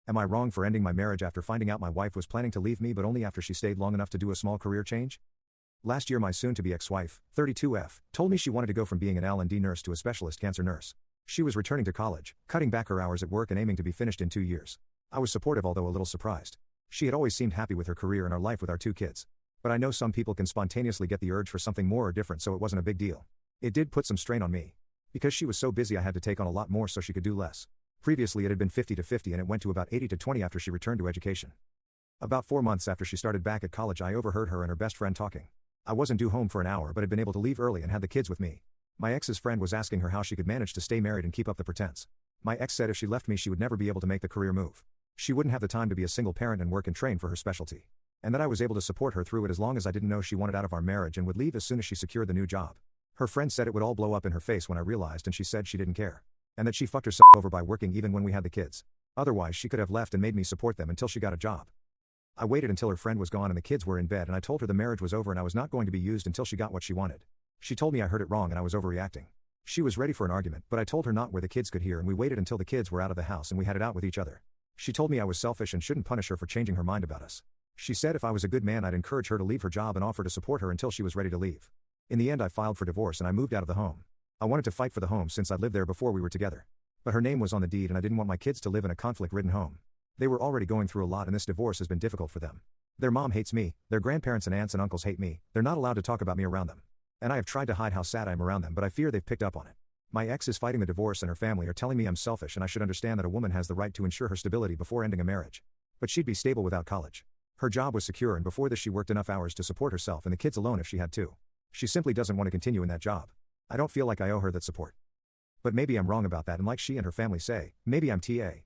Am I wrong for ending my marriage after finding out my wife was planning to leave me but only after she stayed long enough to do a small career change? Last year my soon-to-be ex-wife, 32F, told me she wanted to go from being an L&D nurse to a specialist cancer nurse. She was returning to college, cutting back her hours at work and aiming to be finished in 2 years. I was supportive although a little surprised. She had always seemed happy with her career and our life with our 2 kids. But I know some people can spontaneously get the urge for something more or different, so it wasn't a big deal. It did put some strain on me. Because she was so busy I had to take on a lot more so she could do less. Previously it had been 50-50 and it went to about 80-20 after she returned to education. About 4 months after she started back at college I overheard her and her best friend talking. I wasn't due home for an hour but had been able to leave early and had the kids with me. My ex's friend was asking her how she could manage to stay married and keep up the pretense. My ex said if she left me she would never be able to make the career move. She wouldn't have the time to be a single parent and work and train for her specialty. And that I was able to support her through it as long as I didn't know she wanted out of our marriage and would leave as soon as she secured the new job. Her friend said it would all blow up in her face when I realized, and she said she didn't care. And that she fucked herself over by working even when we had the kids. Otherwise she could have left and made me support them until she got a job. I waited until her friend was gone and the kids were in bed and I told her the marriage was over and I was not going to be used until she got what she wanted. She told me I heard it wrong and I was overreacting. She was ready for an argument, but I told her not where the kids could hear and we waited until the kids were out of the house and we had it out with each other. She told me I was selfish and shouldn't punish her for changing her mind about us. She said if I was a good man I'd encourage her to leave her job and offer to support her until she was ready to leave. In the end I filed for divorce and I moved out of the home. I wanted to fight for the home since I'd lived there before we were together. But her name was on the deed and I didn't want my kids to live in a conflict-ridden home. They were already going through a lot and this divorce has been difficult for them. Their mom hates me, their grandparents and aunts and uncles hate me, they're not allowed to talk about me around them. And I have tried to hide how sad I am around them but I fear they've picked up on it. My ex is fighting the divorce and her family are telling me I'm selfish and I should understand that a woman has the right to ensure her stability before ending a marriage. But she'd be stable without college. Her job was secure and before this she worked enough hours to support herself and the kids alone if she had to. She simply doesn't want to continue in that job. I don't feel like I owe her that support. But maybe I'm wrong about that and like she and her family say, maybe I'm TA.